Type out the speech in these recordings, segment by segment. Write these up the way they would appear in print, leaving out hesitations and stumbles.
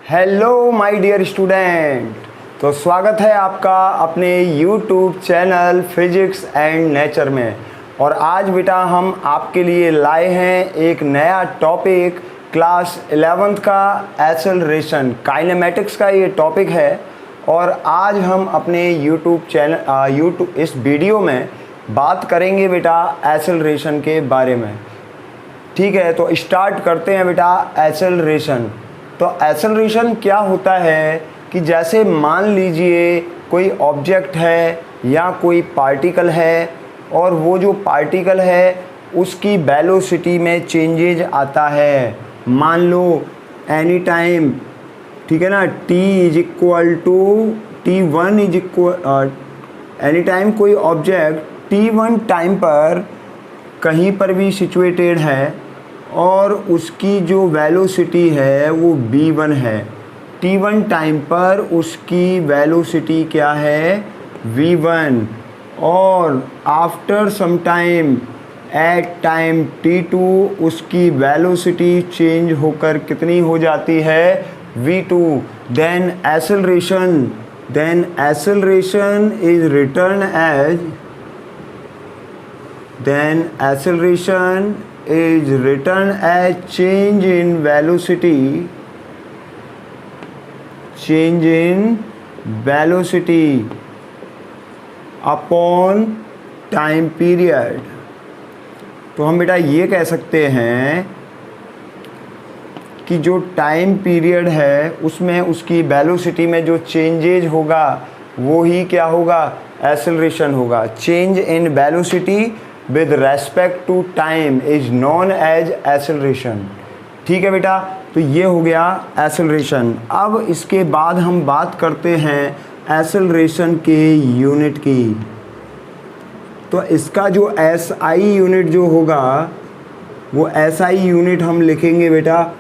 Hello my dear student. तो स्वागत है आपका अपने YouTube channel physics and nature में। और आज बेटा हम आपके लिए लाए हैं एक नया टॉपिक, क्लास 11th का एक्सेलरेशन काइनेमेटिक्स का ये टॉपिक है। और आज हम अपने यूट्यूब इस वीडियो में बात करेंगे बेटा एक्सेलरेशन के बारे में। ठीक है, तो स्टार्ट करते हैं बेटा एक्सेलरेशन। तो एक्सेलरेशन क्या होता है कि जैसे मान लीजिए कोई ऑब्जेक्ट है या कोई पार्टिकल है और वो जो पार्टिकल है उसकी वेलोसिटी में चेंजेज आता है। मान लो एनी टाइम, ठीक है ना, t is equal to t1 is equal any time कोई ऑब्जेक्ट t1 टाइम पर कहीं पर भी सिचुएटेड है और उसकी जो वेलोसिटी है वो v1 है। t1 टाइम पर उसकी वेलोसिटी क्या है, v1। और after some time at time t2 उसकी वेलोसिटी चेंज होकर कितनी हो जाती है, v2। Then acceleration is written as change in velocity upon time period। तो हम बेटा ये कह सकते हैं कि जो टाइम पीरियड है उसमें उसकी वेलोसिटी में जो चेंजेज होगा वो ही क्या होगा, एक्सेलरेशन होगा। Change in velocity with respect to time is known as acceleration। ठीक है बेटा, तो ये हो गया एक्सेलरेशन। अब इसके बाद हम बात करते हैं एक्सेलरेशन के यूनिट की। तो इसका जो SI यूनिट जो होगा वो SI यूनिट हम लिखेंगे बेटा,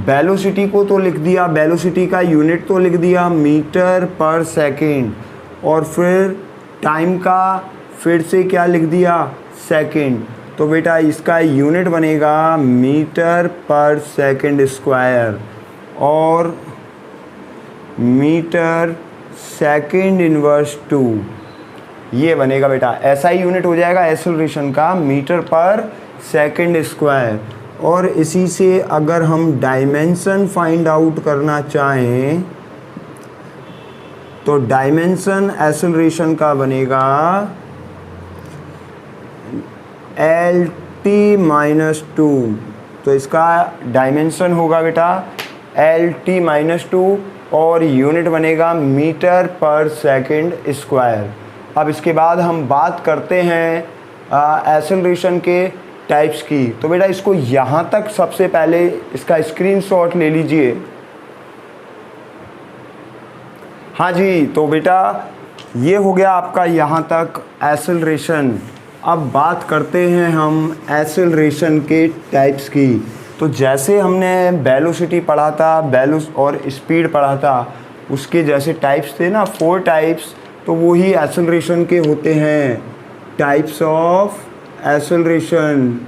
वेलोसिटी को तो लिख दिया, वेलोसिटी का यूनिट तो लिख दिया मीटर पर सेकेंड, और फिर टाइम का फिर से क्या लिख दिया, सेकेंड। तो बेटा इसका यूनिट बनेगा मीटर पर सेकेंड स्क्वायर और मीटर सेकेंड इनवर्स 2, ये बनेगा बेटा। SI यूनिट हो जाएगा एक्सेलरेशन का मीटर पर सेकेंड स्क्वायर। और इसी से अगर हम डायमेंशन फाइंड आउट करना चाहें तो डायमेंशन एक्सेलरेशन का बनेगा LT-2। तो इसका डायमेंशन होगा बेटा LT-2 और यूनिट बनेगा मीटर पर सेकेंड स्क्वायर। अब इसके बाद हम बात करते हैं एक्सेलरेशन के टाइप्स की। तो बेटा इसको यहाँ तक सबसे पहले इसका स्क्रीनशॉट ले लीजिए। हाँ जी, तो बेटा ये हो गया आपका यहाँ तक एक्सेलरेशन। अब बात करते हैं हम एक्सेलरेशन के टाइप्स की। तो जैसे हमने वेलोसिटी पढ़ा था, और स्पीड पढ़ा था, उसके जैसे टाइप्स थे ना, 4 टाइप्स, तो वही एक्सेलरेशन के होते हैं, टाइप्स ऑफ एक्सेलरेशन।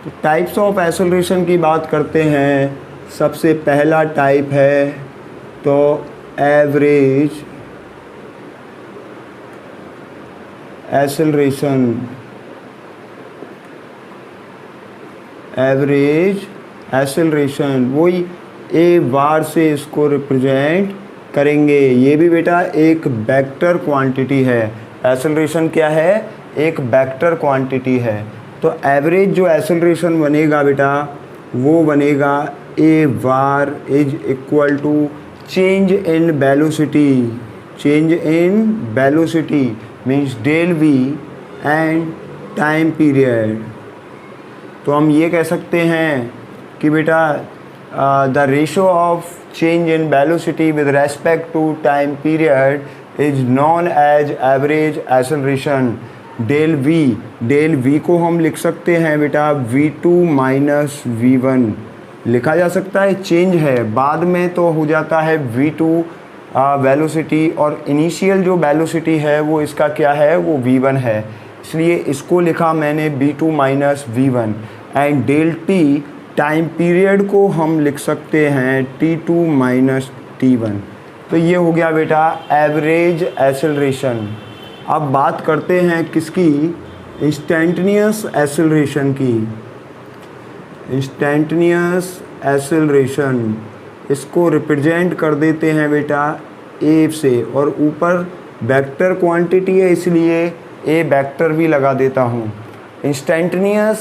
तो टाइप्स ऑफ एक्सेलरेशन की बात करते हैं। सबसे पहला टाइप है तो एवरेज एक्सेलरेशन। वही ए बार से इसको रिप्रेजेंट करेंगे। ये भी बेटा एक वेक्टर क्वांटिटी है। एक्सेलरेशन क्या है, एक वेक्टर क्वांटिटी है। तो एवरेज जो एक्सेलरेशन बनेगा बेटा वो बनेगा a bar is equal to change in velocity means del v and time period. तो हम ये कह सकते हैं कि बेटा the ratio of change in velocity with respect to time period is known as average acceleration. Del v को हम लिख सकते हैं बेटा v2 माइनस v1 लिखा जा सकता है, चेंज है, बाद में तो हो जाता है v2 वेलोसिटी, और इनिशियल जो वेलोसिटी है वो इसका क्या है, वो v1 है। इसलिए इसको लिखा मैंने v2 minus v1 and del T time period को हम लिख सकते हैं t2 माइनस t1। तो ये हो गया बेटा एवरेज एक्सेलरेशन। अब बात करते हैं किसकी, इंस्टेंटेनियस एक्सेलरेशन की। इंस्टेंटेनियस एक्सेलरेशन इसको रिप्रेजेंट कर देते हैं बेटा ए से, और ऊपर वेक्टर क्वांटिटी है इसलिए ए वेक्टर भी लगा देता हूँ। इंस्टेंटेनियस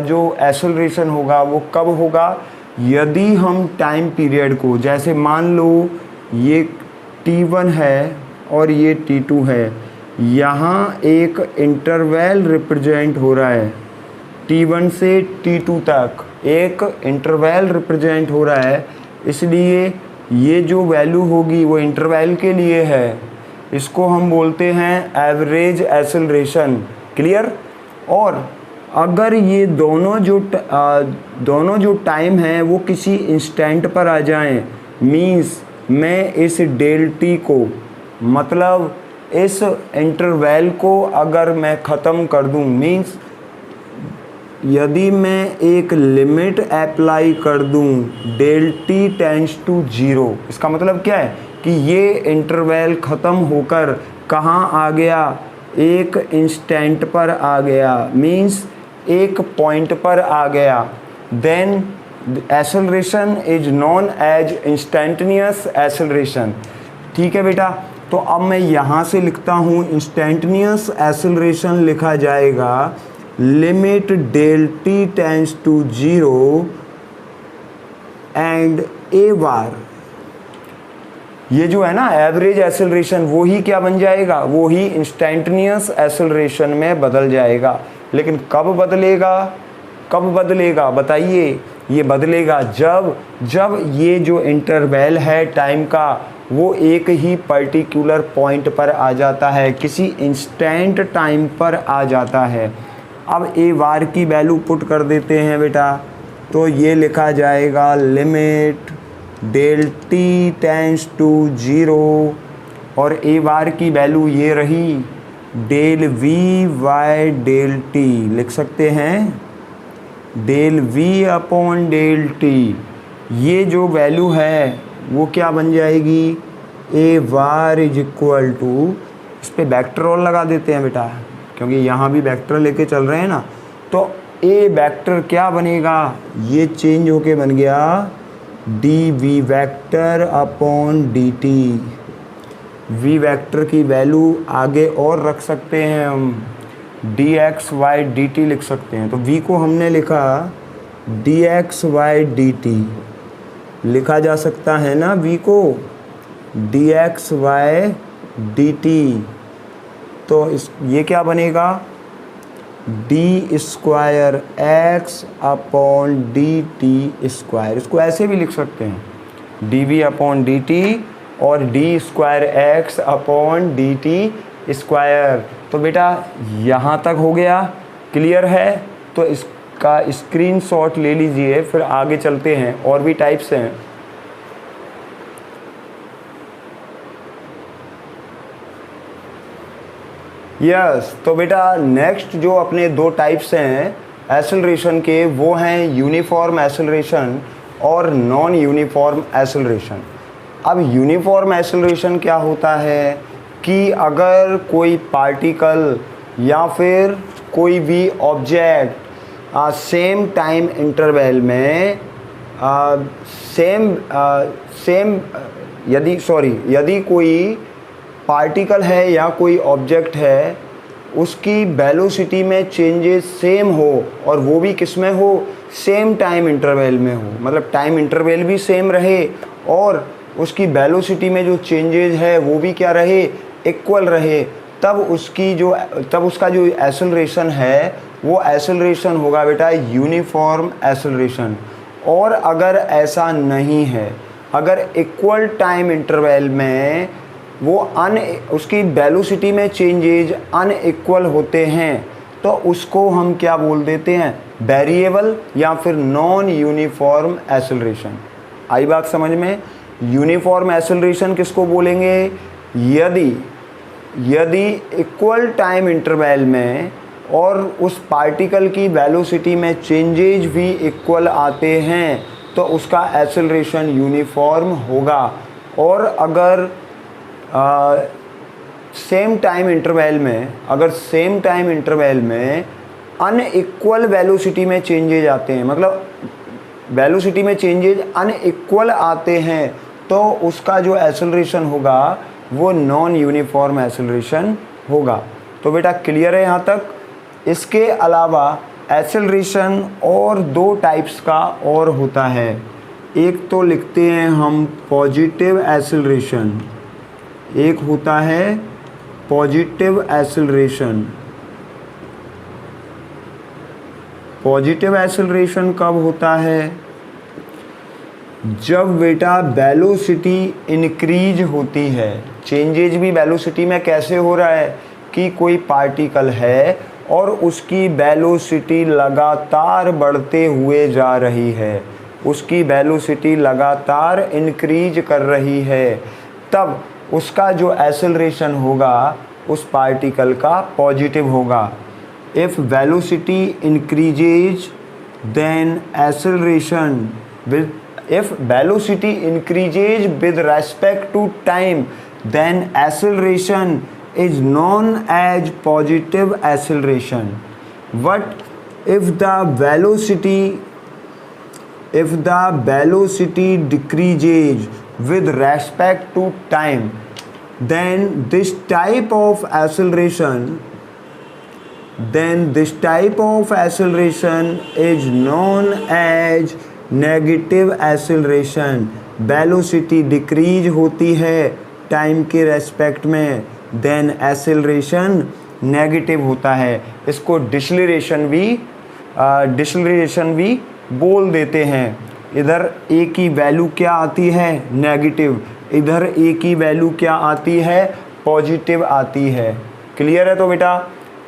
जो एक्सेलरेशन होगा वो कब होगा, यदि हम टाइम पीरियड को, जैसे मान लो ये t1 है और ये t2 है, यहाँ एक इंटरवल रिप्रेजेंट हो रहा है t1 से t2 तक, एक इंटरवल रिप्रेजेंट हो रहा है, इसलिए ये जो वैल्यू होगी वो इंटरवल के लिए है। इसको हम बोलते हैं एवरेज एक्सेलरेशन। क्लियर। और अगर ये दोनों जो टाइम हैं वो किसी इंस्टेंट पर आ जाएं, मीन्स मैं इस डेल टी को, मतलब इस इंटरवल को अगर मैं ख़त्म कर दूं, मीन्स यदि मैं एक लिमिट अप्लाई कर दूं डेल टी टेंड्स टू 0, इसका मतलब क्या है कि ये इंटरवल ख़त्म होकर कहाँ आ गया, एक इंस्टेंट पर आ गया, मीन्स एक पॉइंट पर आ गया, then acceleration is known as instantaneous acceleration. ठीक है बेटा। तो अब मैं यहाँ से लिखता हूँ इंस्टेंटेनियस एक्सेलरेशन लिखा जाएगा limit del T tends to 0 and a bar. ये जो है ना एवरेज एक्सेलरेशन, वो ही क्या बन जाएगा, वो ही इंस्टेंटेनियस एक्सेलरेशन में बदल जाएगा। लेकिन कब बदलेगा बताइए। ये बदलेगा जब ये जो इंटरवल है टाइम का वो एक ही पर्टिकुलर पॉइंट पर आ जाता है, किसी इंस्टेंट टाइम पर आ जाता है। अब ए बार की वैल्यू पुट कर देते हैं बेटा, तो ये लिखा जाएगा limit del T tends to 0, और ए बार की वैल्यू ये रही del V by del T, लिख सकते हैं del V upon del T. ये जो वैल्यू है वो क्या बन जाएगी, A bar is equal to, इस पर वेक्टर और लगा देते हैं बेटा क्योंकि यहाँ भी वेक्टर लेके चल रहे हैं ना। तो ए वेक्टर क्या बनेगा, ये चेंज होके बन गया D V vector upon D T. V vector की वैल्यू आगे और रख सकते हैं हम, D X Y D T लिख सकते हैं। तो वी को हमने लिखा D X Y D T, लिखा जा सकता है ना वी को D X Y D T. तो ये क्या बनेगा D square X upon D T square. इसको ऐसे भी लिख सकते हैं D V upon D T और D square X upon D T square. तो बेटा यहाँ तक हो गया, क्लियर है। तो इसका स्क्रीनशॉट ले लीजिए, फिर आगे चलते हैं। और भी टाइप्स हैं। यस तो बेटा नेक्स्ट जो अपने दो टाइप्स हैं एक्सेलरेशन के, वो हैं यूनिफॉर्म एक्सेलरेशन और नॉन यूनिफॉर्म एक्सेलरेशन। अब यूनिफॉर्म एक्सेलरेशन क्या होता है कि अगर कोई पार्टिकल या फिर कोई भी ऑब्जेक्ट सेम टाइम इंटरवल में यदि कोई पार्टिकल है या कोई ऑब्जेक्ट है, उसकी वेलोसिटी में चेंजेस सेम हो और वो भी किस में हो, सेम टाइम इंटरवल में हो, मतलब टाइम इंटरवल भी सेम रहे और उसकी वेलोसिटी में जो चेंजेस है वो भी क्या रहे, इक्वल रहे, तब उसका जो एक्सेलरेशन है वो एक्सेलरेशन होगा बेटा यूनिफॉर्म एक्सेलरेशन। और अगर ऐसा नहीं है, अगर इक्वल टाइम इंटरवल में वो उसकी वेलोसिटी में चेंजेज अनइक्वल होते हैं, तो उसको हम क्या बोल देते हैं, वेरिएबल या फिर नॉन यूनिफॉर्म एक्सेलरेशन। आई बात समझ में। यूनिफॉर्म एक्सेलरेशन किसको बोलेंगे, यदि इक्वल टाइम इंटरवल में और उस पार्टिकल की वेलोसिटी में चेंजेज भी इक्वल आते हैं तो उसका एक्सेलरेशन यूनिफॉर्म होगा। और अगर सेम टाइम इंटरवल में अनइक्वल वेलोसिटी में चेंजेज आते हैं, मतलब वेलोसिटी में चेंजेज अनइक्वल आते हैं, तो उसका जो एक्सेलरेशन होगा वो नॉन यूनिफॉर्म एक्सेलरेशन होगा। तो बेटा क्लियर है यहाँ तक। इसके अलावा एक्सेलरेशन और दो टाइप्स का और होता है। एक तो लिखते हैं हम पॉजिटिव एक्सेलरेशन, एक होता है पॉजिटिव एक्सेलरेशन। पॉजिटिव एक्सेलरेशन कब होता है? जब बेटा वेलोसिटी इंक्रीज होती है। चेंजेज भी वेलोसिटी में कैसे हो रहा है कि कोई पार्टिकल है और उसकी वेलोसिटी लगातार बढ़ते हुए जा रही है, उसकी वेलोसिटी लगातार इंक्रीज कर रही है, तब उसका जो एक्सेलरेशन होगा उस पार्टिकल का पॉजिटिव होगा। If velocity increases then acceleration with if velocity increases with respect to time, then acceleration is known as positive acceleration. But if the velocity decreases with respect to time, then this type of acceleration is known as negative acceleration. Velocity decrease होती है time के respect में, then acceleration negative होता है। इसको डिसलेरेशन भी बोल देते हैं। इधर ए की वैल्यू क्या आती है? नेगेटिव। इधर ए की वैल्यू क्या आती है? पॉजिटिव आती है। क्लियर है? तो बेटा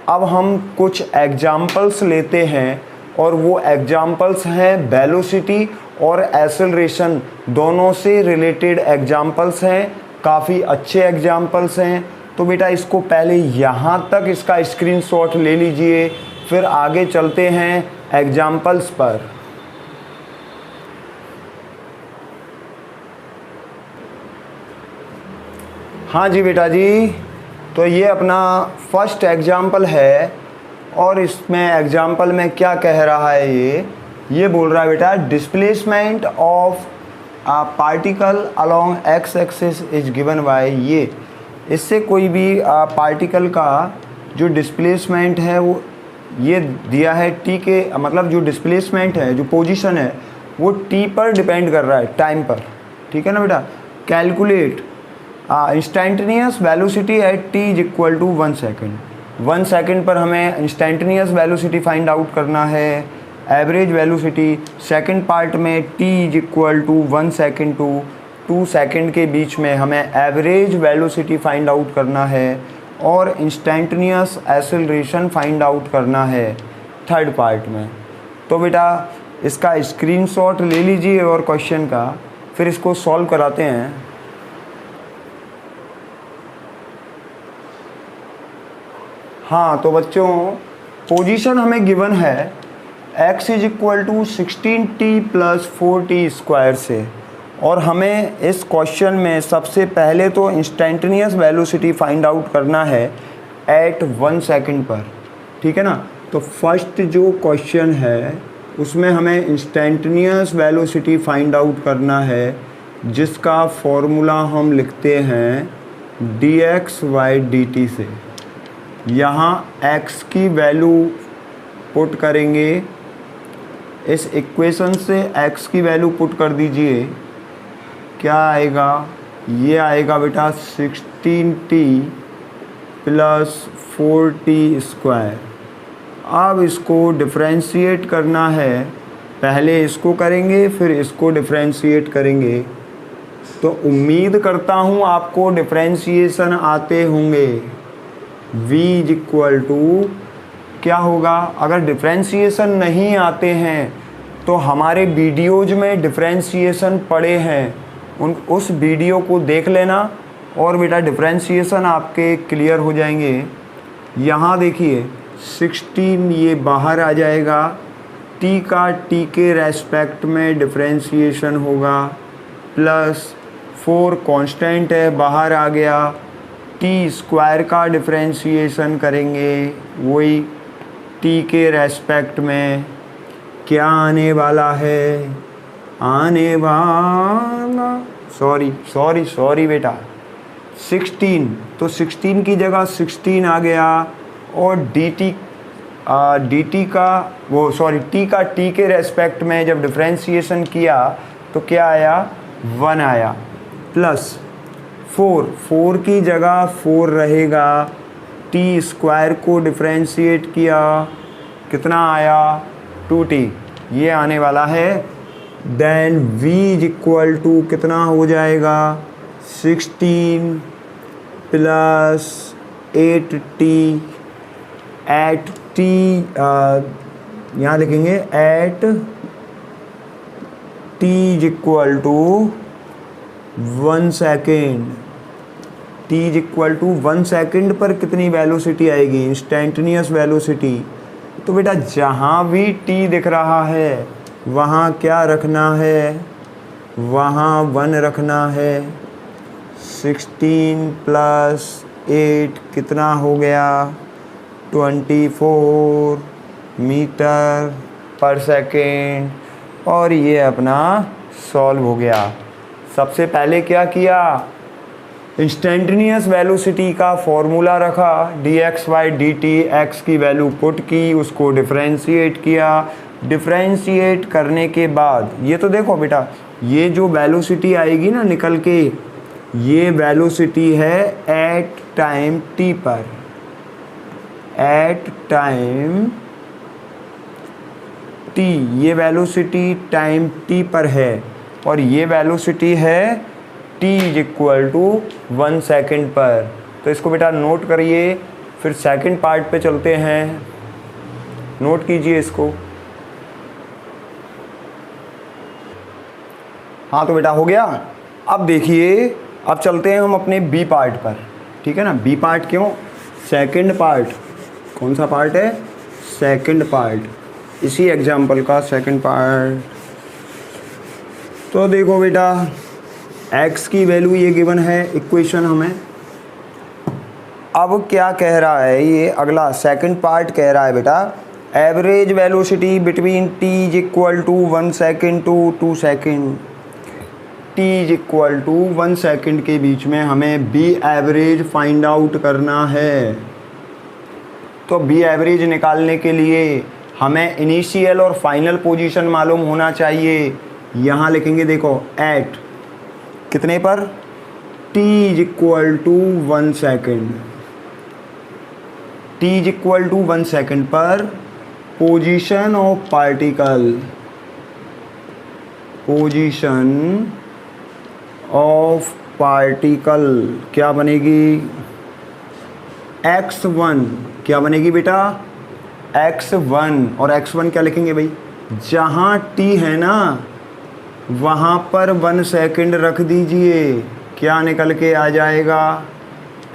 अब हम कुछ एग्जाम्पल्स लेते हैं और वो एग्जाम्पल्स हैं वेलोसिटी और एक्सेलरेशन दोनों से रिलेटेड एग्जाम्पल्स हैं, काफ़ी अच्छे एग्जाम्पल्स हैं। तो बेटा इसको पहले यहाँ तक इसका स्क्रीनशॉट ले लीजिए, फिर आगे चलते हैं एग्जाम्पल्स पर। हाँ जी बेटा जी, तो ये अपना फर्स्ट एग्जाम्पल है और इसमें एग्जाम्पल में क्या कह रहा है, ये बोल रहा है बेटा displacement of a particle along X axis is given by ये। इससे कोई भी पार्टिकल का जो डिस्प्लेसमेंट है वो ये दिया है टी के, मतलब जो डिस्प्लेसमेंट है, जो पोजीशन है वो टी पर डिपेंड कर रहा है, टाइम पर। ठीक है ना बेटा। Calculate instantaneous velocity at T is equal to 1 second. 1 second पर हमें इंस्टेंटेनियस वेलोसिटी फाइंड आउट करना है। एवरेज वेलोसिटी सेकंड पार्ट में t is equal to 1 second to 2 second के बीच में हमें एवरेज वेलोसिटी फाइंड आउट करना है और इंस्टेंटेनियस एक्सेलरेशन फाइंड आउट करना है थर्ड पार्ट में। तो बेटा इसका स्क्रीनशॉट ले लीजिए और क्वेश्चन का, फिर इसको सॉल्व कराते हैं। हाँ तो बच्चों पोजीशन हमें गिवन है x is equal to 16t plus 4t square से, और हमें इस क्वेश्चन में सबसे पहले तो इंस्टेंटेनियस वेलोसिटी फाइंड आउट करना है एट 1 सेकेंड पर। ठीक है ना। तो फर्स्ट जो क्वेश्चन है उसमें हमें इंस्टेंटेनियस वेलोसिटी फाइंड आउट करना है, जिसका फॉर्मूला हम लिखते हैं dx/dt से। यहाँ x की वैल्यू पुट करेंगे, इस इक्वेशन से x की वैल्यू पुट कर दीजिए। क्या आएगा? ये आएगा बेटा 16t प्लस 4t स्क्वायर। अब इसको डिफरेंशिएट करना है, पहले इसको करेंगे फिर इसको डिफरेंशिएट करेंगे। तो उम्मीद करता हूँ आपको डिफरेंशिएशन आते होंगे। v इज इक्वल टू क्या होगा? अगर डिफरेंशिएशन नहीं आते हैं तो हमारे वीडियोज में डिफरेंशिएशन पड़े हैं, उस वीडियो को देख लेना और बेटा डिफरेंशिएशन आपके क्लियर हो जाएंगे। यहाँ देखिए 16 ये बाहर आ जाएगा, t का t के रेस्पेक्ट में डिफरेंशिएशन होगा, प्लस 4 कांस्टेंट है बाहर आ गया, t स्क्वायर का डिफरेंशिएशन करेंगे वही t के रेस्पेक्ट में, क्या आने वाला है, आने वाला सॉरी बेटा 16, तो 16 की जगह 16 आ गया, और dt का t का t के रेस्पेक्ट में जब डिफरेंशिएशन किया तो क्या आया, 1 आया, प्लस 4 की जगह 4 रहेगा, t स्क्वायर को डिफरेंशिएट किया कितना आया, 2t, ये आने वाला है। Then v is equal to कितना हो जाएगा, 16 प्लस 8t एट t, यहाँ लिखेंगे at t is equal to 1 second, t is equal to 1 second पर कितनी वेलोसिटी आएगी, इंस्टेंटेनियस वेलोसिटी। तो बेटा जहाँ भी t दिख रहा है वहाँ क्या रखना है, वहाँ 1 रखना है। 16 प्लस 8 कितना हो गया, 24 मीटर पर सेकेंड, और ये अपना सॉल्व हो गया। सबसे पहले क्या किया, इंस्टेंटेनियस वेलोसिटी का फॉर्मूला रखा, dx/dt, x की वैल्यू पुट की, उसको डिफरेंशिएट किया। डिफरेंशिएट करने के बाद ये तो देखो बेटा, ये जो वेलोसिटी आएगी ना निकल के, ये वेलोसिटी है एट टाइम t पर, एट टाइम t, ये वेलोसिटी टाइम t पर है, और ये वेलोसिटी है t is equal to 1 second पर। तो इसको बेटा नोट करिए, फिर सेकंड पार्ट पे चलते हैं, नोट कीजिए इसको। हाँ तो बेटा हो गया। अब देखिए, अब चलते हैं हम अपने बी पार्ट पर, ठीक है ना। बी पार्ट क्यों, सेकंड पार्ट, कौन सा पार्ट है, सेकंड पार्ट, इसी एग्जाम्पल का सेकंड पार्ट। तो देखो बेटा, x की वैल्यू ये गिवन है इक्वेशन हमें। अब क्या कह रहा है, ये अगला सेकंड पार्ट कह रहा है बेटा, average velocity between t is equal to 1 second to 2 second, t is equal to 1 second के बीच में हमें b एवरेज फाइंड आउट करना है। तो b एवरेज निकालने के लिए हमें इनिशियल और फाइनल पोजीशन मालूम होना चाहिए। यहाँ लिखेंगे देखो, एट कितने पर, t is equal to 1 second, t is equal to 1 second पर position of particle, position of particle क्या बनेगी, x1, क्या बनेगी बेटा, x1, और x1 क्या लिखेंगे भाई, जहाँ t है ना वहाँ पर 1 सेकेंड रख दीजिए, क्या निकल के आ जाएगा,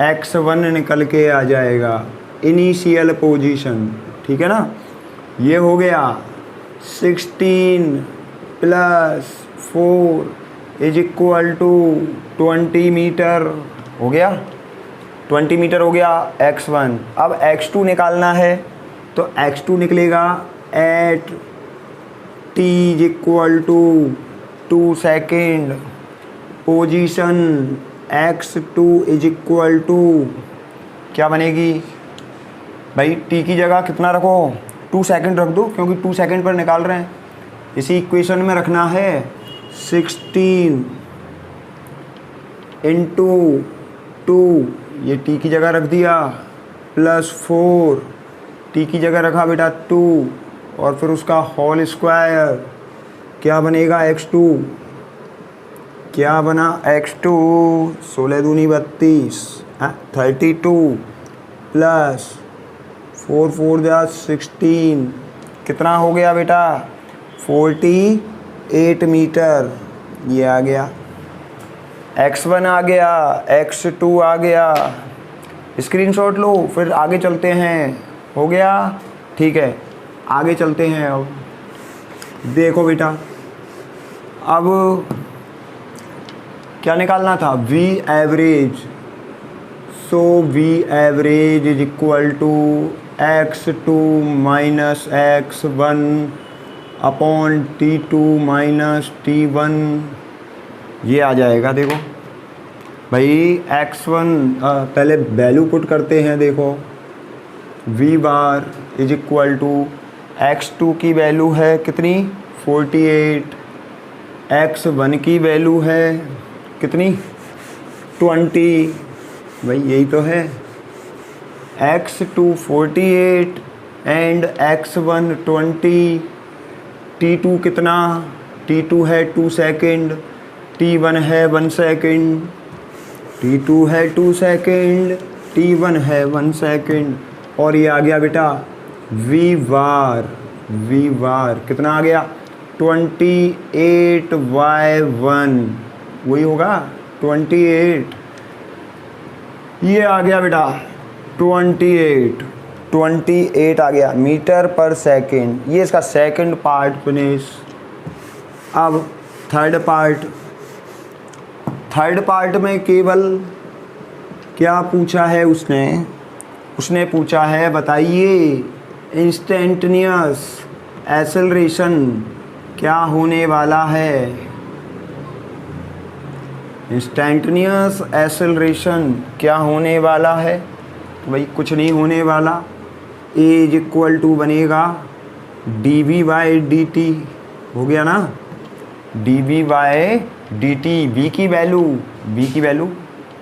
x1 निकल के आ जाएगा, इनिशियल पोजीशन, ठीक है ना। ये हो गया 16 plus 4 is equal to 20 metre, हो गया 20 मीटर हो गया x1। अब x2 निकालना है, तो x2 निकलेगा at t is equal to 2 second, position x2 is equal to क्या बनेगी भाई, t की जगह कितना रखो, 2 सेकेंड रख दो, क्योंकि 2 सेकेंड पर निकाल रहे हैं। इसी इक्वेशन में रखना है 16 इंटू 2, ये t की जगह रख दिया, प्लस 4, t की जगह रखा बेटा 2, और फिर उसका होल स्क्वायर, क्या बनेगा x2, क्या बना x2, 16 दूनी 32, 32 प्लस 4 4 जा 16, कितना हो गया बेटा 48 मीटर, ये आ गया। x1 आ गया, x2 आ गया, स्क्रीनशॉट लो, फिर आगे चलते हैं। हो गया, ठीक है, आगे चलते हैं। अब देखो बेटा, अब क्या निकालना था, v average. So v average is equal to x2 minus x1 upon t2 minus t1। ये आ जाएगा। देखो भाई x1 पहले वैल्यू पुट करते हैं। देखो v bar is equal to x2 की वैल्यू है कितनी, 48, x1 की वैल्यू है कितनी, 20। भाई यही तो है, x2 48 एंड x1 20। t2 कितना, t2 है 2 सेकेंड, t1 है 1 सेकेंड, t2 है 2 सेकेंड, t1 है 1 सेकेंड। और ये आ गया बेटा v बार, v बार कितना आ गया, 28/1, वही होगा 28। ये आ गया बेटा 28 आ गया मीटर पर सेकेंड। ये इसका सेकंड पार्ट फिनिश। अब थर्ड पार्ट में केवल क्या पूछा है उसने पूछा है, बताइए इंस्टेंटेनियस एक्सेलरेशन क्या होने वाला है। इंस्टेंटेनियस एक्सेलरेशन क्या होने वाला है, तो भाई कुछ नहीं होने वाला। ए इज इक्वल टू बनेगा dv/dt, हो गया ना, dv/dt। v की वैल्यू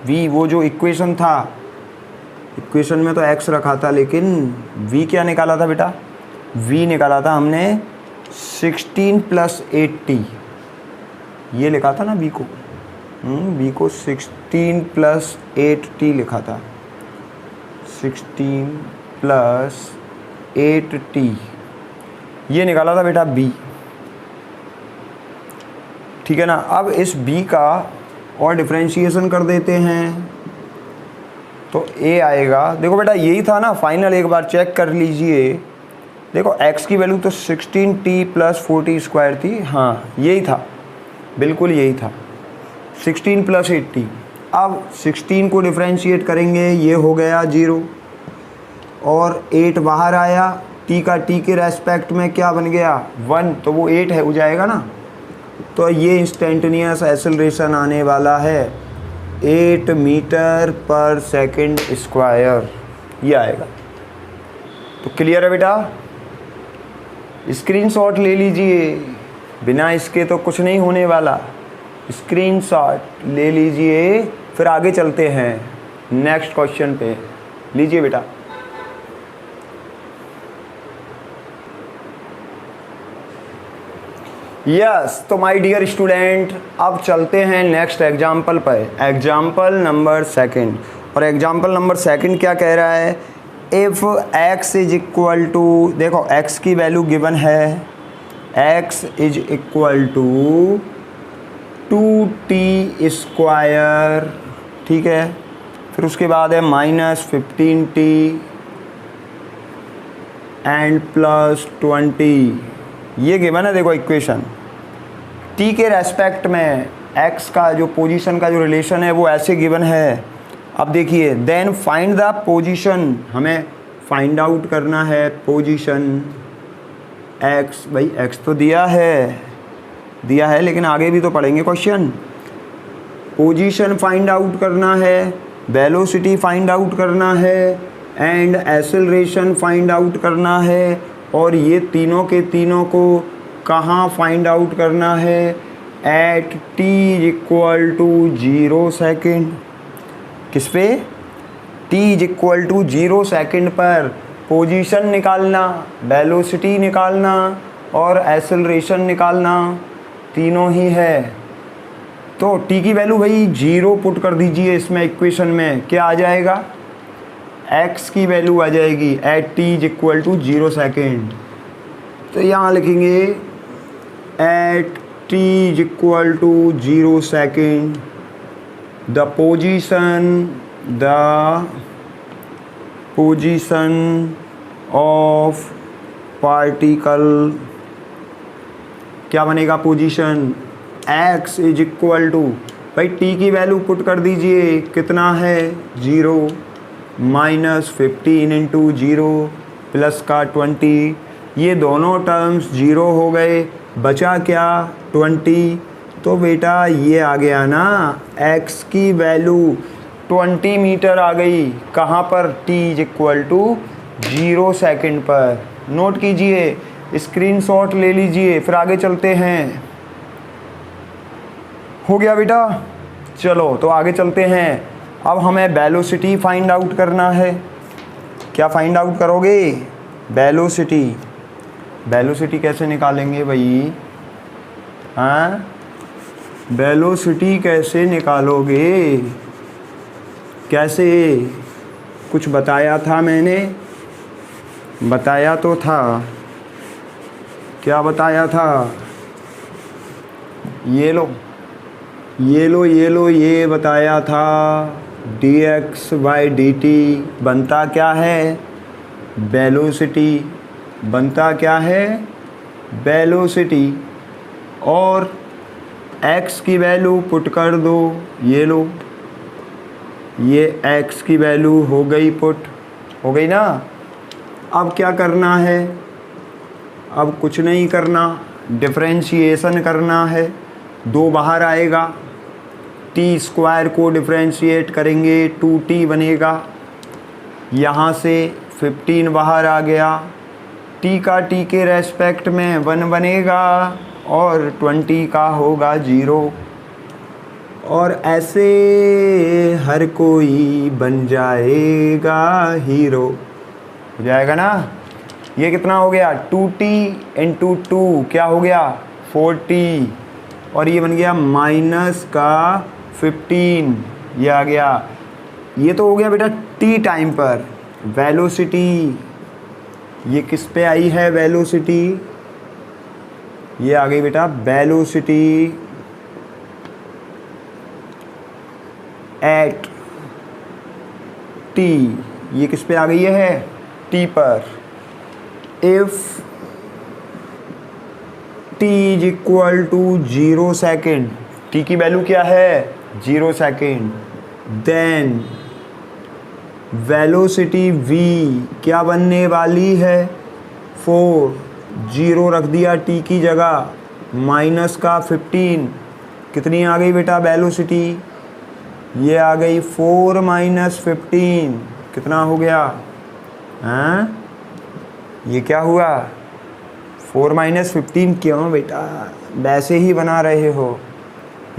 v वो जो इक्वेशन था, इक्वेशन में तो x रखा था, लेकिन v क्या निकाला था बेटा, v निकाला था हमने 16 + 80। ये लिखा था ना v को, v को 16 + 8t लिखा था, 16 + 8t ये निकाला था बेटा b, ठीक है ना। अब इस b का और डिफरेंशिएशन कर देते हैं तो a आएगा। देखो बेटा यही था ना फाइनल, एक बार चेक कर लीजिए। देखो x की वैल्यू तो 16t + 40² थी, हाँ यही था, बिल्कुल यही था, 16 + 80। अब 16 को डिफरेंशिएट करेंगे, ये हो गया 0 और 8 बाहर आया, t का t के रेस्पेक्ट में क्या बन गया 1, तो वो 8 है हो जाएगा ना। तो ये इंस्टेंटेनियस एक्सेलरेशन आने वाला है 8 मीटर पर सेकंड स्क्वायर, ये आएगा। तो क्लियर है बेटा, स्क्रीनशॉट ले लीजिए, बिना इसके तो कुछ नहीं होने वाला। स्क्रीनशॉट ले लीजिए, फिर आगे चलते हैं नेक्स्ट क्वेश्चन पे। लीजिए बेटा, यस तो माय डियर स्टूडेंट, अब चलते हैं नेक्स्ट एग्जाम्पल पर, एग्जाम्पल नंबर 2। और एग्जाम्पल नंबर 2 क्या कह रहा है, if x is equal to, देखो x की वैल्यू गिवन है, x is equal to 2t², ठीक है। फिर उसके बाद है -15t एंड +20, ये गिवन है। देखो इक्वेशन t के रेस्पेक्ट में x का जो पोजीशन का जो रिलेशन है वो ऐसे गिवन है। अब देखिए, देन फाइंड द पोजीशन, हमें फाइंड आउट करना है पोजीशन x। भाई x तो दिया है, लेकिन आगे भी तो पढ़ेंगे क्वेश्चन। पोजीशन फाइंड आउट करना है, वेलोसिटी फाइंड आउट करना है एंड एक्सेलरेशन फाइंड आउट करना है। और ये तीनों के तीनों को कहाँ फाइंड आउट करना है, एट t = 0 सेकेंड। किस पे, t = 0 सेकेंड पर पोजीशन निकालना, वेलोसिटी निकालना और एक्सेलरेशन निकालना, तीनों ही है। तो t की वैल्यू भाई 0 पुट कर दीजिए इसमें, इक्वेशन में क्या आ जाएगा, x की वैल्यू आ जाएगी एट t = 0 सेकेंड। तो यहाँ लिखेंगे at t = 0 second the position of particle, क्या बनेगा position, x is equal to, भाई t की वैल्यू पुट कर दीजिए, कितना है 0 माइनस 15 इंटू 0 प्लस का 20, ये दोनों टर्म्स 0 हो गए, बचा क्या 20। तो बेटा ये आ गया ना x की वैल्यू 20 मीटर आ गई, कहाँ पर, t is equal to 0 second पर। नोट कीजिए, स्क्रीनशॉट ले लीजिए, फिर आगे चलते हैं। हो गया बेटा, चलो तो आगे चलते हैं। अब हमें वेलोसिटी फाइंड आउट करना है। क्या फाइंड आउट करोगे, वेलोसिटी। वेलोसिटी कैसे निकालेंगे भाई, हाँ वेलोसिटी कैसे निकालोगे, कैसे, कुछ बताया था मैंने, बताया तो था, क्या बताया था, ये लो ये लो ये लो, ये बताया था dx बाई dt बनता क्या है, वेलोसिटी, बनता क्या है, वेलोसिटी। और x की वैल्यू पुट कर दो, ये लो, ये x की वैल्यू हो गई पुट, हो गई ना। अब क्या करना है, अब कुछ नहीं करना, डिफरेंशिएशन करना है। 2 बाहर आएगा, टी स्क्वायर को डिफरेंशिएट करेंगे 2t बनेगा, यहाँ से 15 बाहर आ गया, t का t के रेस्पेक्ट में 1 बनेगा और 20 का होगा 0। और ऐसे हर कोई बन जाएगा हीरो, हो जाएगा ना। ये कितना हो गया 2t इंटू 2 क्या हो गया 40, और ये बन गया माइनस का 15, ये आ गया। ये तो हो गया बेटा t टाइम पर। वेलोसिटी ये किस पे आई है, वेलोसिटी ये आ गई बेटा, वेलोसिटी एट t, ये किस पे आ गई है, t पर। If t is equal to 0 second, t की वैल्यू क्या है 0 सेकेंड, देन वेलोसिटी v क्या बनने वाली है 4, 0 रख दिया t की जगह, माइनस का 15, कितनी आ गई बेटा वेलोसिटी, ये आ गई 4 माइनस 15, कितना हो गया, हाँ ये क्या हुआ 4 माइनस 15, क्यों बेटा वैसे ही बना रहे हो,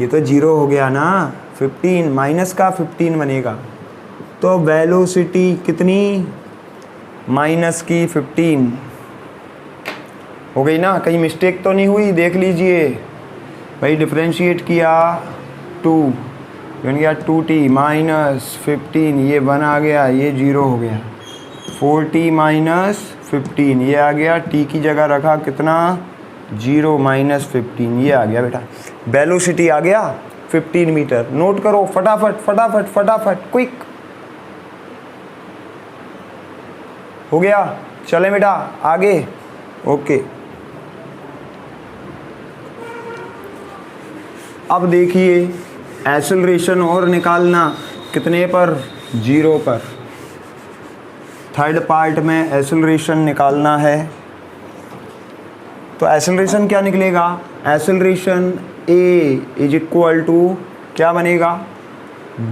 ये तो 0 हो गया ना, 15 माइनस का 15 बनेगा। तो वेलोसिटी कितनी, माइनस की 15 हो गई ना, कहीं मिस्टेक तो नहीं हुई, देख लीजिए भाई। डिफरेंशिएट किया 2 बन गया 2t माइनस 15, ये 1 आ गया, ये 0 हो गया, 4t माइनस 15 ये आ गया, t की जगह रखा कितना 0 माइनस 15, ये आ गया बेटा वेलोसिटी आ गया 15 मीटर। नोट करो फटाफट फटाफट फटाफट, क्विक हो गया। चले बेटा आगे, ओके। अब देखिए एक्सेलरेशन और निकालना, कितने पर 0 पर। थर्ड पार्ट में एक्सेलरेशन निकालना है, तो एक्सेलरेशन क्या निकलेगा, acceleration a is equal to क्या बनेगा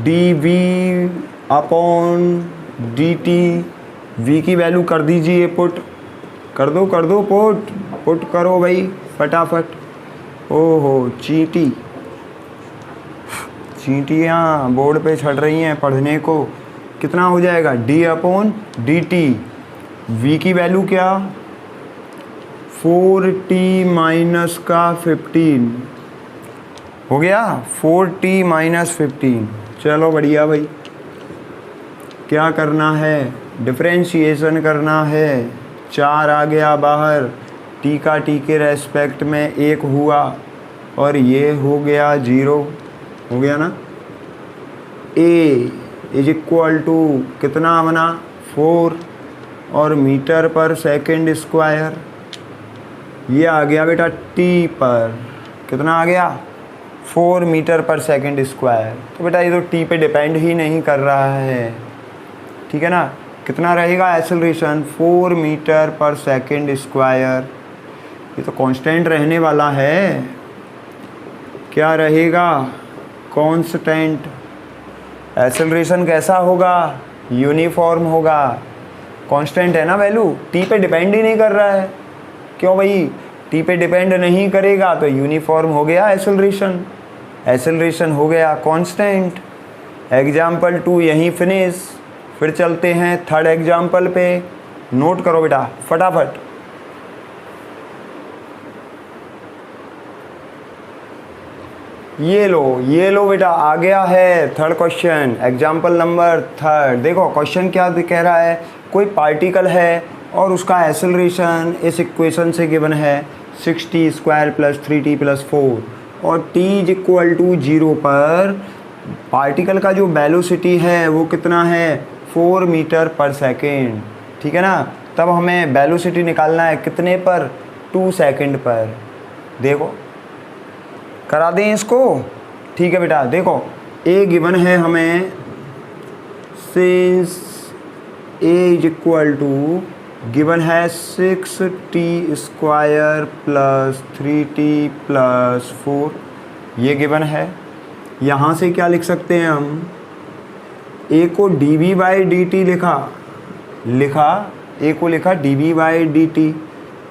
dv अपॉन dt, v की वैल्यू कर दीजिए पुट, कर दो पुट करो भाई फटाफट। ओहो चींटियाँ बोर्ड पे चढ़ रही हैं पढ़ने को, कितना हो जाएगा d अपॉन dt, v की वैल्यू क्या 4t माइनस का 15 हो गया, 4t माइनस 15। चलो बढ़िया भाई, क्या करना है, डिफरेंशिएशन करना है, 4 आ गया बाहर, t का t के रेस्पेक्ट में 1 हुआ और ये हो गया 0, हो गया ना। ए इज इक्वल टू कितना बना 4 और मीटर पर सेकंड स्क्वायर। ये आ गया बेटा टी पर कितना आ गया 4 मीटर पर सेकंड स्क्वायर। तो बेटा ये तो टी पे डिपेंड ही नहीं कर रहा है, ठीक है ना। कितना रहेगा एक्सेलरेशन 4 मीटर पर सेकंड स्क्वायर। ये तो कांस्टेंट रहने वाला है। क्या रहेगा कांस्टेंट। एक्सेलरेशन कैसा होगा यूनिफॉर्म होगा। कांस्टेंट है ना वैल्यू, टी पे डिपेंड ही नहीं कर रहा है। क्यों भाई, टी पे डिपेंड नहीं करेगा तो यूनिफॉर्म हो गया एक्सेलरेशन, एक्सेलरेशन हो गया कांस्टेंट। एग्जाम्पल 2 यहीं फिनिश। फिर चलते हैं थर्ड एग्जाम्पल पे। नोट करो बेटा फटाफट। ये लो बेटा आ गया है third question, example number third. देखो क्वेश्चन क्या कह रहा है, कोई पार्टिकल है और उसका एक्सेलरेशन इस इक्वेशन से गिवन है 6t square plus 3t plus 4 और t इज इक्वल टू 0 पर पार्टिकल का जो वेलोसिटी है वो कितना है 4 मीटर पर सेकेंड, ठीक है ना। तब हमें वेलोसिटी निकालना है कितने पर 2 सेकंड पर। देखो करा दें इसको, ठीक है बेटा। देखो ए गिवन है हमें, since A is equal to given है 6t square plus 3t plus 4, ये गिवन है। यहाँ से क्या लिख सकते हैं हम, ए को dv बाई डी टी लिखा ए को लिखा dv बाई डी टी,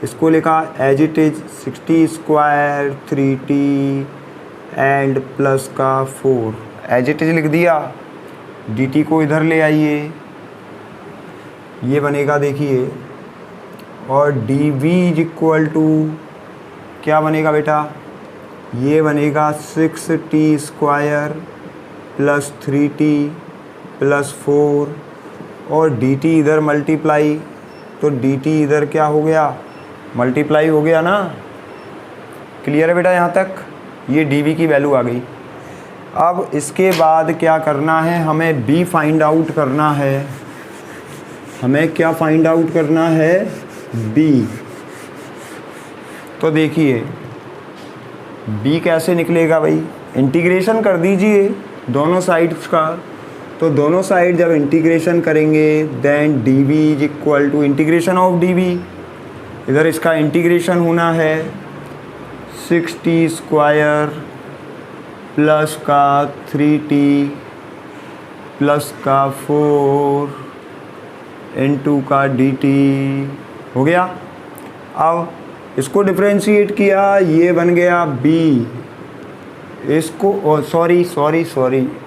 इसको लिखा as it is 60 square 3t and plus का 4, एज इट इज लिख दिया। dt को इधर ले आइए, ये बनेगा देखिए, और dv इज इक्वल टू क्या बनेगा बेटा, ये बनेगा 6t square plus 3t plus 4 और dt इधर मल्टीप्लाई, तो dt इधर क्या हो गया मल्टीप्लाई हो गया ना। क्लियर है बेटा यहाँ तक, ये dv की वैल्यू आ गई। अब इसके बाद क्या करना है, हमें b फाइंड आउट करना है। हमें क्या फाइंड आउट करना है b। तो देखिए b कैसे निकलेगा भाई, इंटीग्रेशन कर दीजिए दोनों साइड्स का। तो दोनों साइड जब इंटीग्रेशन करेंगे then dv is equal to integration of dv, इधर इसका इंटीग्रेशन होना है 6t स्क्वायर प्लस का 3t प्लस का 4 इंटू का dt हो गया। अब इसको डिफ्रेंशिएट किया, ये बन गया b। इसको सॉरी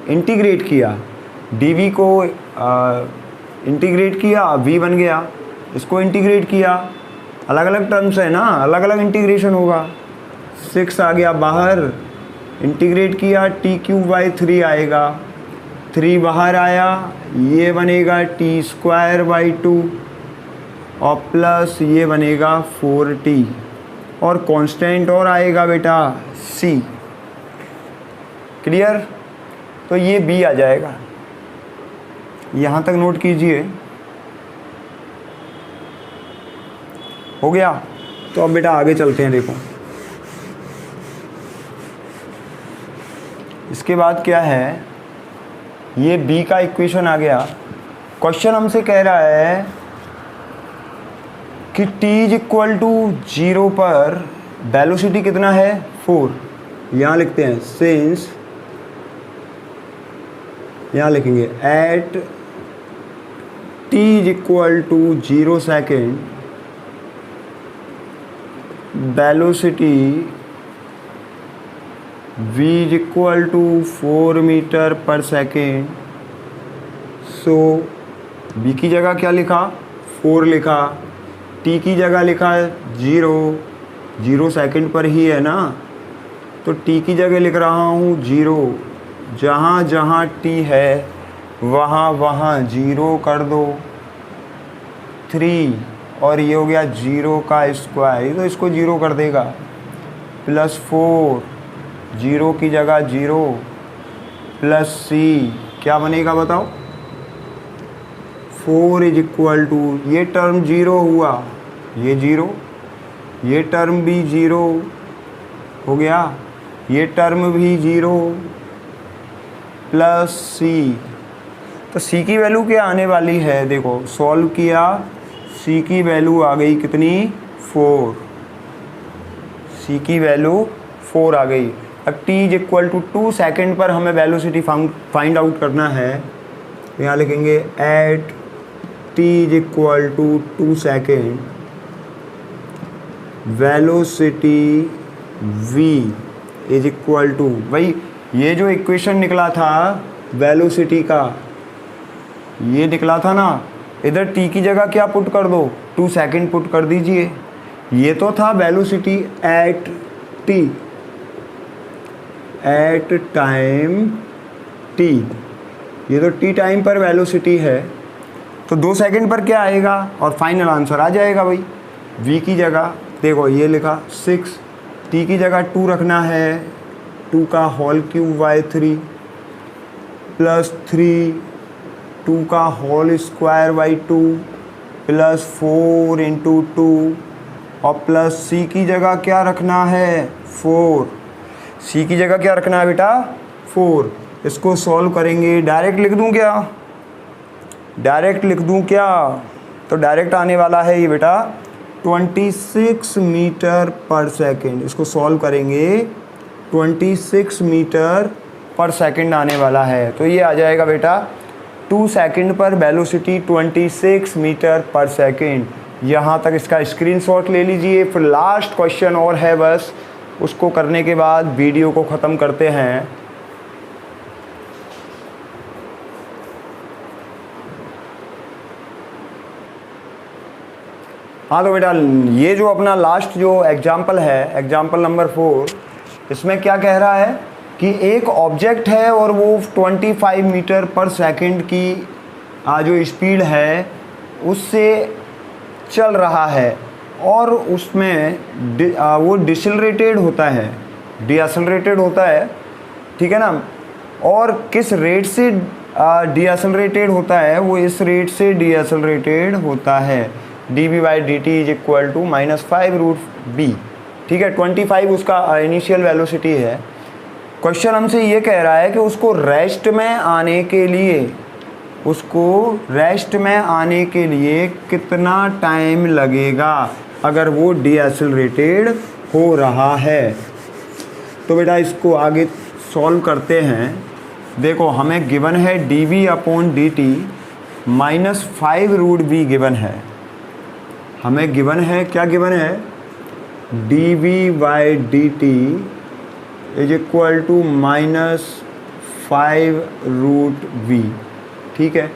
इंटीग्रेट किया, dv को इंटीग्रेट किया, v बन गया। इसको इंटीग्रेट किया, अलग अलग टर्म्स है ना, अलग अलग इंटीग्रेशन होगा। 6 आ गया बाहर, इंटीग्रेट किया t क्यूब बाई 3 आएगा, 3 बाहर आया, ये बनेगा t स्क्वायर बाई 2 और प्लस ये बनेगा 4t और कांस्टेंट और आएगा बेटा c। क्लियर, तो ये b आ जाएगा। यहाँ तक नोट कीजिए, हो गया। तो अब बेटा आगे चलते हैं। देखो इसके बाद क्या है, ये b का इक्वेशन आ गया। क्वेश्चन हमसे कह रहा है कि t इज इक्वल टू 0 पर वेलोसिटी कितना है 4। यहाँ लिखते हैं सिंस, यहाँ लिखेंगे at t is equal to 0 second velocity v is equal to 4 metre per second. So b की जगह क्या लिखा 4 लिखा, t की जगह लिखा 0 सेकेंड पर ही है ना, तो t की जगह लिख रहा हूँ 0। जहाँ जहाँ t है वहाँ वहाँ 0 कर दो, 3 और ये हो गया 0 का स्क्वायर, तो इसको 0 कर देगा, प्लस 4 0 की जगह 0 प्लस c क्या बनेगा बताओ? 4 इज इक्वल टू, ये टर्म 0 हुआ, ये 0, ये टर्म भी 0 हो गया, ये टर्म भी 0 प्लस c। तो c की वैल्यू क्या आने वाली है? देखो सॉल्व किया, c की वैल्यू आ गई कितनी? 4। c की वैल्यू 4 आ गई। अब t is equal to 2 second पर हमें वेलोसिटी फाइंड आउट करना है। तो यहाँ लिखेंगे at t is equal to 2 second velocity v is equal to, भाई ये जो इक्वेशन निकला था वेलोसिटी का, ये निकला था ना, इधर t की जगह क्या पुट कर दो? 2 सेकेंड पुट कर दीजिए। ये तो था velocity at t, at time t, ये तो t टाइम पर वेलोसिटी है। तो 2 सेकेंड पर क्या आएगा और फाइनल आंसर आ जाएगा भाई। v की जगह देखो ये लिखा 6, t की जगह 2 रखना है, 2 का होल क्यूब बाय 3 प्लस 3, 2 का whole square by 2 plus 4 into 2 और प्लस c की जगह क्या रखना है? 4। c की जगह क्या रखना है बेटा? 4। इसको सॉल्व करेंगे, डायरेक्ट लिख दूं क्या? डायरेक्ट लिख दूं क्या? तो डायरेक्ट आने वाला है ये बेटा 26 मीटर पर सेकेंड। इसको सॉल्व करेंगे 26 मीटर पर सेकेंड आने वाला है। तो ये आ जाएगा बेटा 2 सेकेंड पर वेलोसिटी 26 मीटर पर सेकेंड। यहाँ तक इसका स्क्रीनशॉट ले लीजिए। फिर लास्ट क्वेश्चन और है बस, उसको करने के बाद वीडियो को ख़त्म करते हैं। हाँ तो बेटा ये जो अपना लास्ट जो एग्जाम्पल है, एग्जाम्पल नंबर 4, इसमें क्या कह रहा है कि एक ऑब्जेक्ट है और वो 25 मीटर पर सेकंड की जो स्पीड है उससे चल रहा है और उसमें वो डिसेलरेटेड होता है, डीएसेलरेटेड होता है, ठीक है ना। और किस रेट से डीएसेलरेटेड होता है? वो इस रेट से डीएसेलरेटेड होता है। dv by D T is equal to -5√b, ठीक है। 25 उसका इनिशियल वेलोसिटी है। क्वेश्चन हमसे ये कह रहा है कि उसको रेस्ट में आने के लिए, उसको रेस्ट में आने के लिए कितना टाइम लगेगा अगर वो डीएसेलरेटेड हो रहा है। तो बेटा इसको आगे सॉल्व करते हैं। देखो हमें गिवन है dv upon D T -5√b given है। हमें गिवन है, क्या गिवन है? dv by D T is equal to -5√v, ठीक है।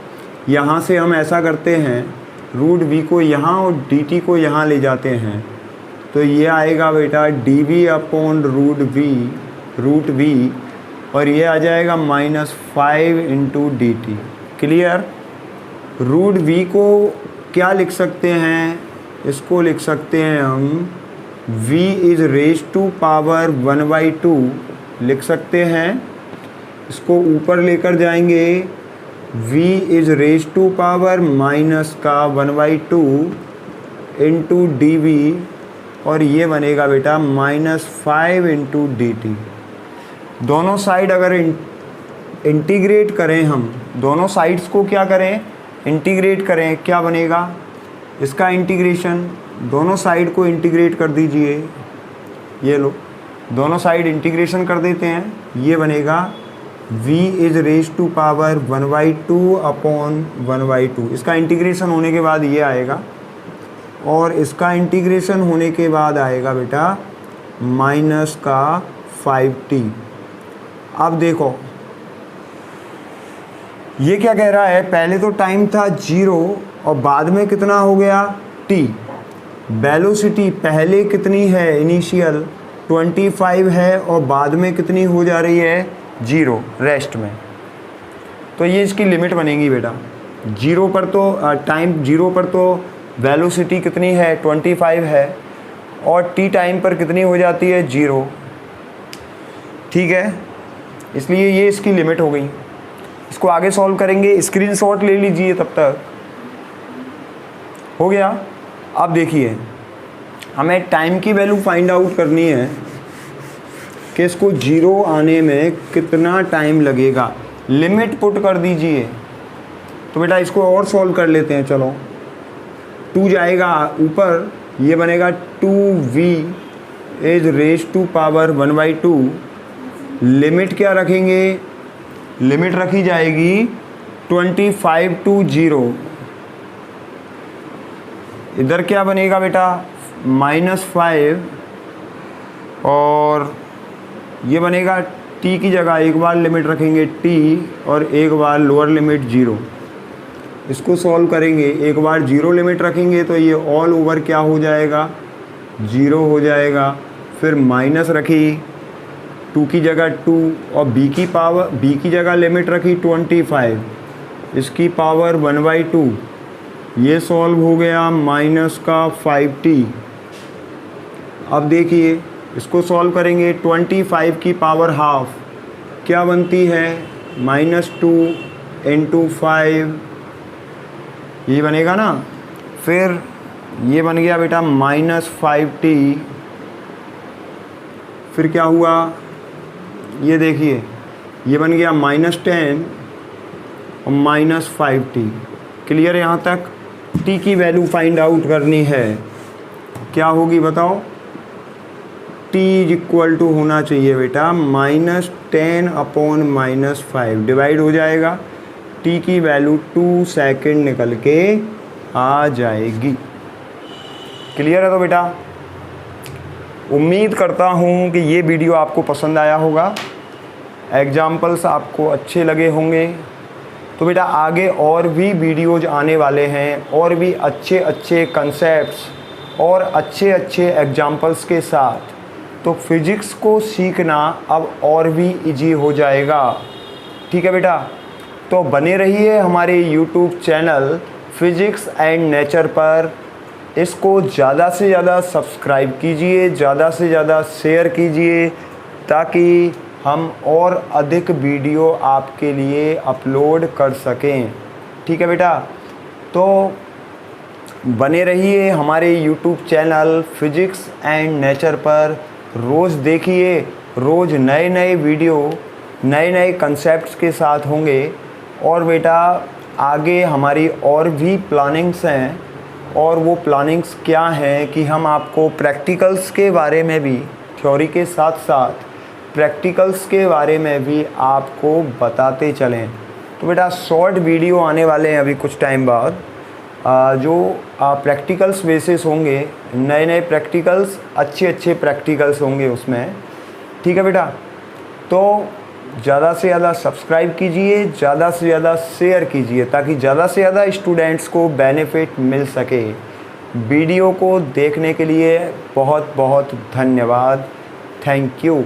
यहाँ से हम ऐसा करते हैं, √v को यहाँ और dt को यहाँ ले जाते हैं, तो ये आएगा बेटा dv अपॉन √v और ये आ जाएगा -5 into D T. Clear? √v को क्या लिख सकते हैं? इसको लिख सकते हैं हम v is raise to power 1/2 लिख सकते हैं। इसको ऊपर लेकर जाएंगे, v is raise to power minus का 1/2 इंटू डी वी और ये बनेगा बेटा -5 इंटू डी टी। दोनों साइड अगर इंटीग्रेट करें हम, दोनों साइड्स को क्या करें? इंटीग्रेट करें, क्या बनेगा? इसका इंटीग्रेशन, दोनों साइड को इंटीग्रेट कर दीजिए। ये लो, दोनों साइड इंटीग्रेशन कर देते हैं, ये बनेगा v is raise to power 1/2 upon 1/2। इसका इंटीग्रेशन होने के बाद ये आएगा और इसका इंटीग्रेशन होने के बाद आएगा बेटा माइनस का 5t। अब देखो ये क्या कह रहा है? पहले तो टाइम था 0 और बाद में कितना हो गया? t। वेलोसिटी पहले कितनी है? इनिशियल 25 है और बाद में कितनी हो जा रही है? 0 रेस्ट में। तो ये इसकी लिमिट बनेगी बेटा। 0 पर तो टाइम 0 पर तो वेलोसिटी कितनी है? 25 है और t टाइम पर कितनी हो जाती है? 0, ठीक है। इसलिए ये इसकी लिमिट हो गई। इसको आगे सॉल्व करेंगे। स्क्रीनशॉट ले लीजिए तब तक। हो गया। अब देखिए हमें टाइम की वैल्यू फाइंड आउट करनी है कि इसको 0 आने में कितना टाइम लगेगा। लिमिट पुट कर दीजिए। तो बेटा इसको और सॉल्व कर लेते हैं। चलो 2 जाएगा ऊपर, ये बनेगा 2v is raise to power 1/2। Limit क्या रखेंगे, लिमिट रखी जाएगी 25 to 0। इधर क्या बनेगा बेटा -5, और ये बनेगा t की जगह एक बार लिमिट रखेंगे t और एक बार लोअर लिमिट 0। इसको सॉल्व करेंगे, एक बार 0 लिमिट रखेंगे तो ये ऑल ओवर क्या हो जाएगा 0 हो जाएगा। फिर माइनस रखी 2 की जगह 2 और b की जगह लिमिट रखी 25, इसकी पावर 1/2। ये सॉल्व हो गया -5t। अब देखिए इसको सॉल्व करेंगे 25 की पावर हाफ क्या बनती है -2 × 5, ये बनेगा ना। फिर ये बन गया बेटा -5t। फिर क्या हुआ, ये देखिए ये बन गया -10 और -5t। क्लियर है यहाँ तक। t की वैल्यू फाइंड आउट करनी है, क्या होगी बताओ। t = होना चाहिए बेटा -10/-5 डिवाइड हो जाएगा। t की वैल्यू 2 सेकंड निकल के आ जाएगी। क्लियर है। तो बेटा उम्मीद करता हूँ कि ये वीडियो आपको पसंद आया होगा, एग्जाम्पल्स आपको अच्छे लगे होंगे। तो बेटा आगे और भी वीडियोज आने वाले हैं, और भी अच्छे अच्छे कंसेप्ट्स और अच्छे अच्छे एग्जाम्पल्स के साथ। तो फिज़िक्स को सीखना अब और भी इजी हो जाएगा। ठीक है बेटा, तो बने रहिए हमारे YouTube channel physics and nature पर। इसको ज़्यादा से ज़्यादा सब्सक्राइब कीजिए, ज़्यादा से ज़्यादा शेयर कीजिए, ताकि हम और अधिक वीडियो आपके लिए अपलोड कर सकें। ठीक है बेटा, तो बने रहिए हमारे YouTube channel physics and nature पर। रोज़ देखिए, रोज़ नए नए वीडियो नए नए कंसेप्ट्स के साथ होंगे। और बेटा आगे हमारी और भी प्लानिंग्स हैं, और वो प्लानिंग्स क्या हैं कि हम आपको प्रैक्टिकल्स के बारे में भी, थ्योरी के साथ साथ प्रैक्टिकल्स के बारे में भी आपको बताते चलें। तो बेटा शॉर्ट वीडियो आने वाले हैं अभी कुछ टाइम बाद, जो प्रैक्टिकल्स बेसिस होंगे, नए नए प्रैक्टिकल्स, अच्छे अच्छे प्रैक्टिकल्स होंगे उसमें। ठीक है बेटा, तो ज़्यादा से ज़्यादा सब्सक्राइब कीजिए, ज़्यादा से ज़्यादा शेयर कीजिए, ताकि ज़्यादा से ज़्यादा स्टूडेंट्स को बेनिफिट मिल सके। वीडियो को देखने के लिए बहुत बहुत धन्यवाद। Thank you.